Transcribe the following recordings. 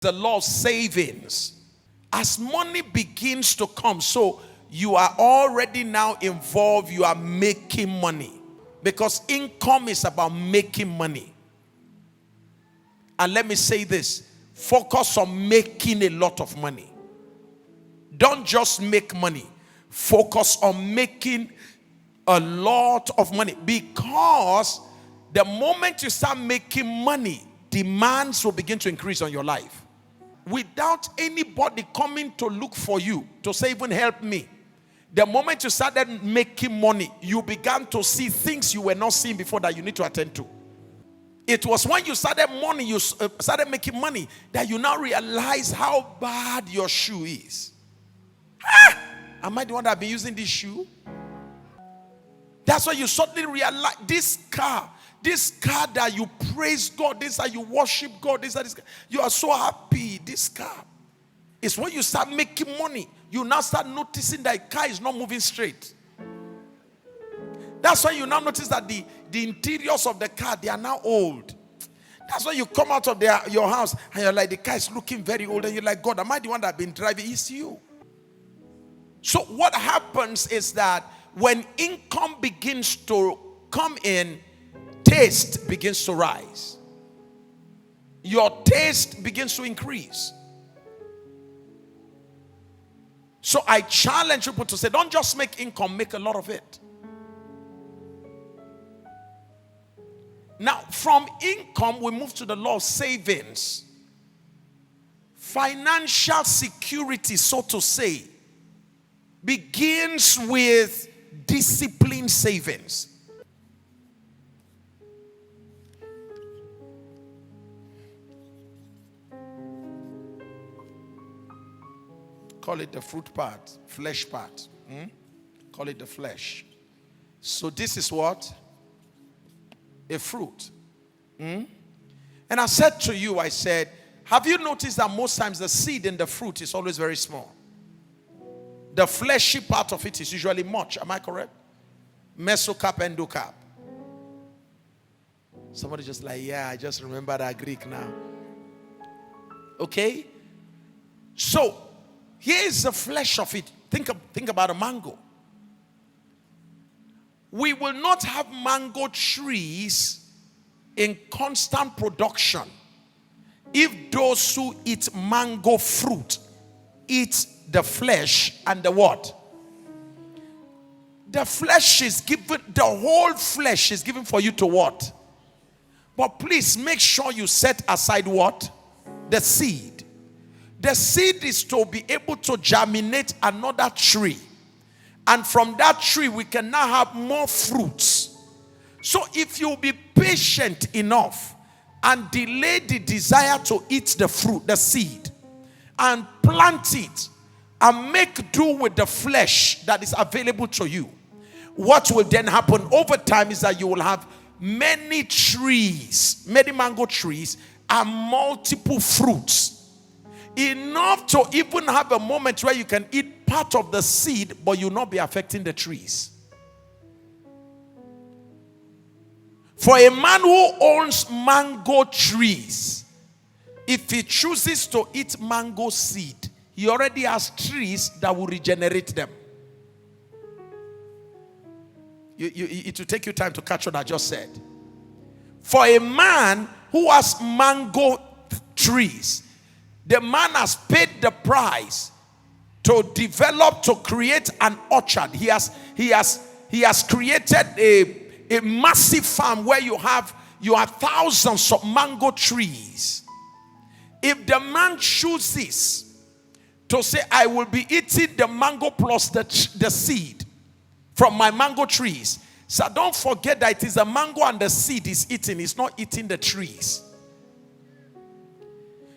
the law of savings. As money begins to come, so you are already now involved, you are making money. Because income is about making money. And let me say this, focus on making a lot of money. Don't just make money. Focus on making a lot of money. Because the moment you start making money, demands will begin to increase on your life. Without anybody coming to look for you, to say, even help me. The moment you started making money, you began to see things you were not seeing before that you need to attend to. It was when you started making money that you now realize how bad your shoe is. Am I the one that have been using this shoe? That's why you suddenly realize this car that you praise God, this that you worship God, this you are so happy. This car is when you start making money. You now start noticing that the car is not moving straight. That's why you now notice that the interiors of the car, they are now old. That's why you come out of your house and you're like, the car is looking very old, and you're like, God, am I the one that have been driving? It's you. So what happens is that when income begins to come in, taste begins to rise. Your taste begins to increase. So I challenge people to say, don't just make income, make a lot of it. Now, from income, we move to the law of savings. Financial security, so to say, begins with disciplined savings. Call it the fruit part, flesh part. Call it the flesh. So this is what? A fruit. And I said to you, I said, have you noticed that most times the seed in the fruit is always very small? The fleshy part of it is usually much. Am I correct? Mesocarp, endocarp. Somebody just like, yeah, I just remember that Greek now. Okay? So, here is the flesh of it. Think about a mango. We will not have mango trees in constant production if those who eat mango fruit eat the flesh and the what? The flesh is given, the whole flesh is given for you to what? But please make sure you set aside what? The seed. The seed is to be able to germinate another tree. And from that tree, we can now have more fruits. So if you be patient enough and delay the desire to eat the fruit, the seed, and plant it, and make do with the flesh that is available to you, what will then happen over time is that you will have many trees, many mango trees, and multiple fruits. Enough to even have a moment where you can eat part of the seed, but you'll not be affecting the trees. For a man who owns mango trees, if he chooses to eat mango seed, he already has trees that will regenerate them. It will take you time to catch what I just said. For a man who has mango trees, the man has paid the price to develop, to create an orchard. He has created a massive farm where you have thousands of mango trees. If the man chooses to say, I will be eating the mango plus the seed from my mango trees. So don't forget that it is the mango and the seed is eating. He's not eating the trees.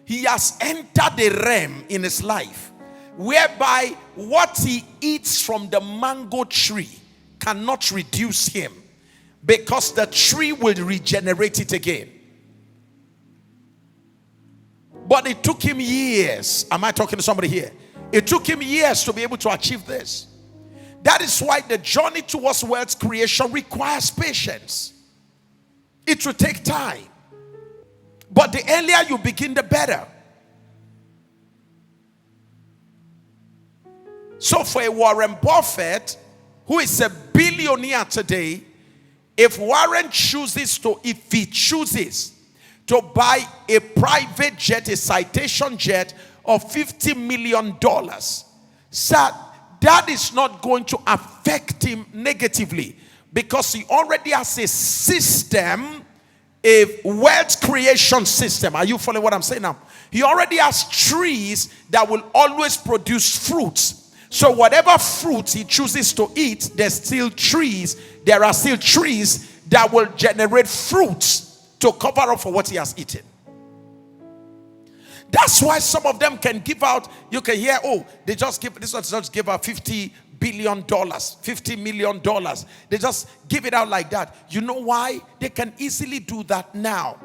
He has entered a realm in his life whereby what he eats from the mango tree cannot reduce him, because the tree will regenerate it again. But it took him years. Am I talking to somebody here? It took him years to be able to achieve this. That is why the journey towards wealth creation requires patience. It will take time. But the earlier you begin, the better. So for a Warren Buffett, who is a billionaire today, if he chooses to buy a private jet, a citation jet of $50 million, sir, that is not going to affect him negatively, because he already has a system, a wealth creation system. Are you following what I'm saying now? He already has trees that will always produce fruits. So whatever fruit he chooses to eat, there are still trees that will generate fruits to cover up for what he has eaten. That's why some of them can give out, you can hear, oh, this one just give out $50 billion, $50 million. They just give it out like that. You know why? They can easily do that now.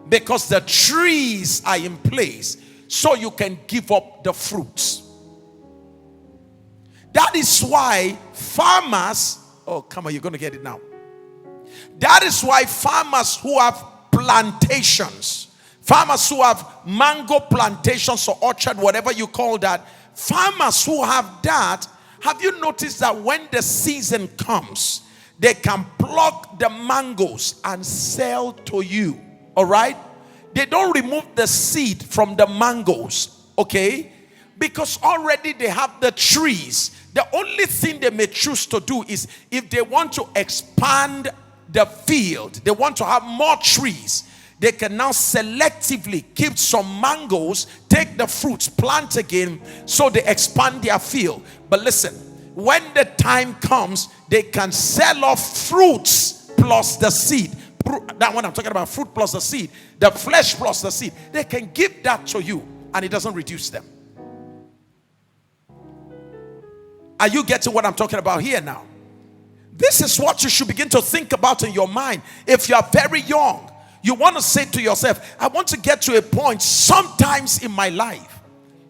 Because the trees are in place, so you can give up the fruits. That is why farmers, oh, come on, you're going to get it now. That is why farmers who have plantations, farmers who have mango plantations or orchard, whatever you call that, farmers who have that, have you noticed that when the season comes, they can pluck the mangoes and sell to you? All right? They don't remove the seed from the mangoes, okay? Because already they have the trees. The only thing they may choose to do is, if they want to expand the field, they want to have more trees, they can now selectively keep some mangoes, take the fruits, plant again, so they expand their field. But listen, when the time comes, they can sell off fruits plus the seed. That one I'm talking about, fruit plus the seed, the flesh plus the seed. They can give that to you and it doesn't reduce them. Are you getting what I'm talking about here now? This is what you should begin to think about in your mind. If you are very young, you want to say to yourself, I want to get to a point sometimes in my life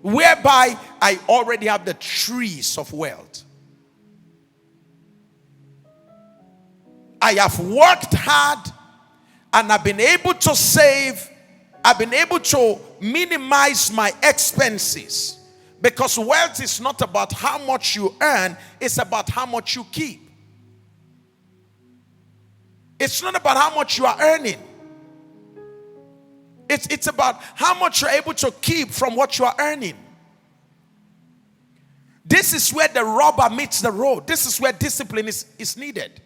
whereby I already have the trees of wealth. I have worked hard and I've been able to save. I've been able to minimize my expenses. Because wealth is not about how much you earn, it's about how much you keep. It's not about how much you are earning. It's about how much you're able to keep from what you are earning. This is where the rubber meets the road. This is where discipline is needed.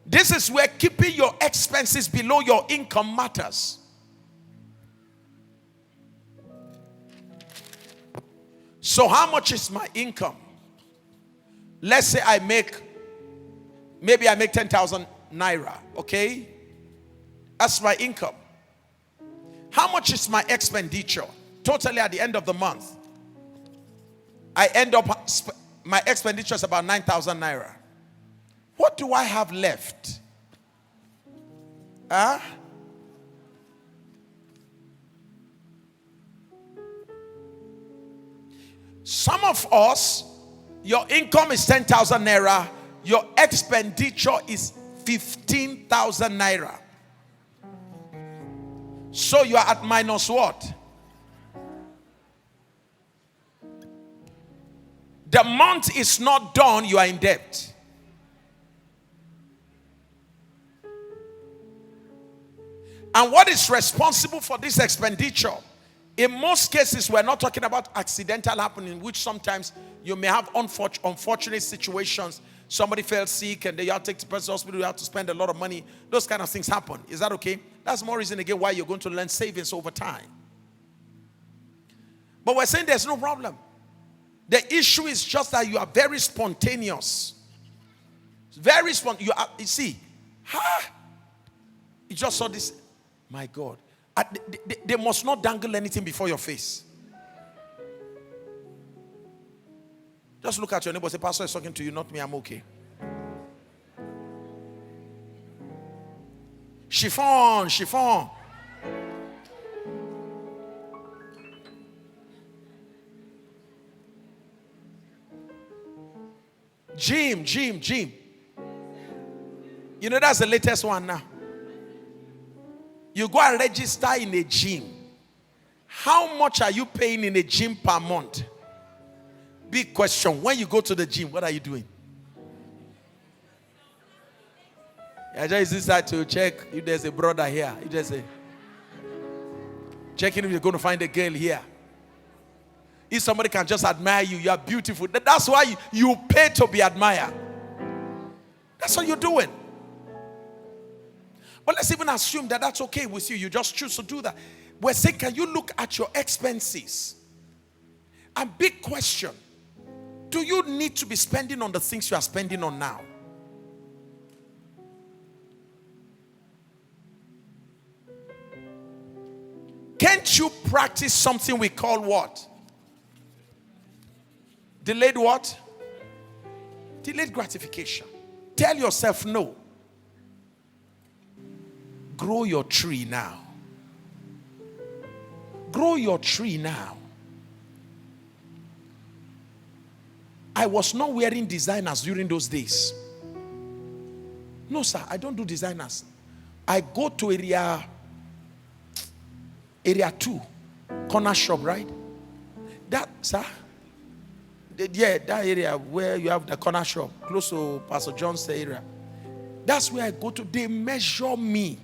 This is where keeping your expenses below your income matters. So how much is my income? Let's say maybe I make 10,000 naira, okay? That's my income. How much is my expenditure? Totally at the end of the month, I end up, my expenditure is about 9,000 naira. What do I have left? Huh? Some of us, your income is 10,000 naira. Your expenditure is 15,000 naira. So you are at minus what? The month is not done, you are in debt. And what is responsible for this expenditure? In most cases, we're not talking about accidental happening, which sometimes you may have unfortunate situations. Somebody fell sick and they have to take the person to the hospital, you have to spend a lot of money. Those kind of things happen. Is that okay? That's more reason again why you're going to learn savings over time. But we're saying there's no problem. The issue is just that you are very spontaneous. Very spontaneous. You see, you just saw this. My God. They must not dangle anything before your face. Just look at your neighbor. Say, Pastor is talking to you, not me. I'm okay. Chiffon, chiffon. Gym. You know, that's the latest one now. You go and register in a gym. How much are you paying in a gym per month? Big question. When you go to the gym, what are you doing? I just decide to check if there's a brother here. If there's a checking if you're going to find a girl here. If somebody can just admire you, you are beautiful. That's why you pay to be admired. That's what you're doing. But let's even assume that that's okay with you. You just choose to do that. We're saying, can you look at your expenses? And big question. Do you need to be spending on the things you are spending on now? Can't you practice something we call what? Delayed what? Delayed gratification. Tell yourself no. Grow your tree now. Grow your tree now. I was not wearing designers during those days. No, sir, I don't do designers. I go to area 2, corner shop, right? That, sir? Yeah, that area where you have the corner shop, close to Pastor John's area. That's where I go to. They measure me.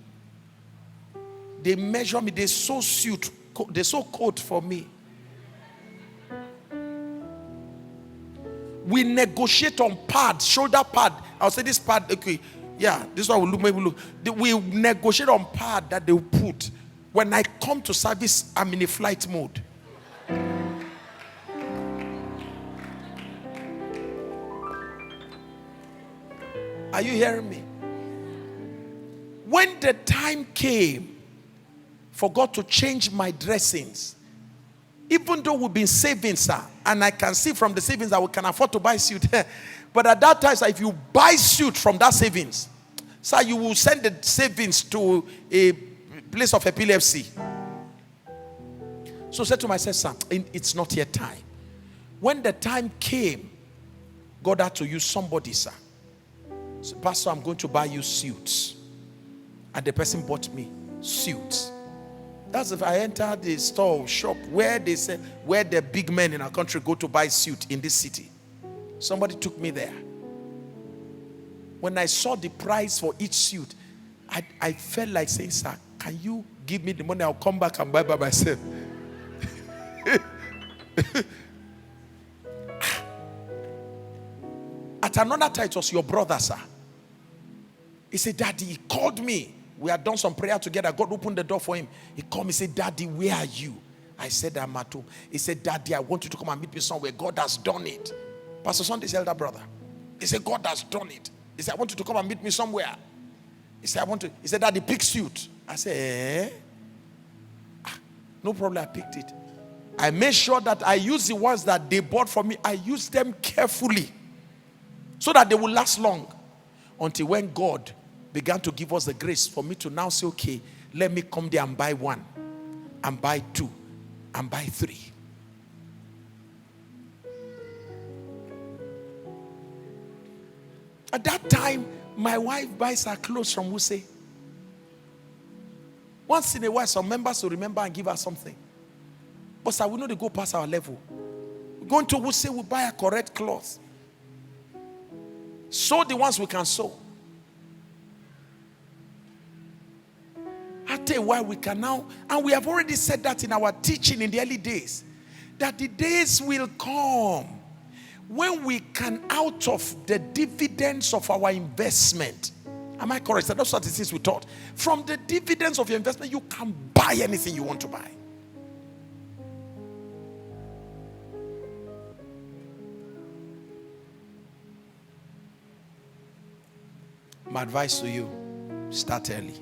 They measure me. They sew suit. They sew coat for me. We negotiate on pad, shoulder pad. I'll say this pad, okay, yeah, this one will look, maybe look. We negotiate on pad that they will put. When I come to service, I'm in a flight mode. Are you hearing me? When the time came for God to change my dressings, even though we've been saving, sir, and I can see from the savings that we can afford to buy suit. But at that time, sir, if you buy suit from that savings, sir, you will send the savings to a place of epilepsy. So I said to myself, sir, it's not yet time. When the time came, God had to use somebody, sir. So, Pastor, I'm going to buy you suits. And the person bought me suits. That's if I entered the store, shop, where they say, where the big men in our country go to buy suit in this city. Somebody took me there. When I saw the price for each suit, I felt like saying, sir, can you give me the money? I'll come back and buy by myself. At another time, it was your brother, sir. He said, Daddy, he called me. We had done some prayer together. God opened the door for him. He called me and said, Daddy, where are you? I said, I'm at home. He said, Daddy, I want you to come and meet me somewhere. God has done it. Pastor Sunday's elder brother. He said, God has done it. He said, I want you to come and meet me somewhere. He said, He said, Daddy, pick suit. I said, no problem, I picked it. I made sure that I used the ones that they bought for me. I used them carefully so that they will last long. Until when God began to give us the grace for me to now say, okay, let me come there and buy 1, and buy 2, and buy 3. At that time, my wife buys her clothes from Wuse. Once in a while, some members will remember and give her something. But sir, we know they go past our level. Going to Wuse, we buy a correct cloth. Sew the ones we can sew. I'll tell you why we can now, and we have already said that in our teaching in the early days, that the days will come when we can, out of the dividends of our investment, am I correct? That's what it is we taught. From the dividends of your investment, you can buy anything you want to buy. My advice to you, start early.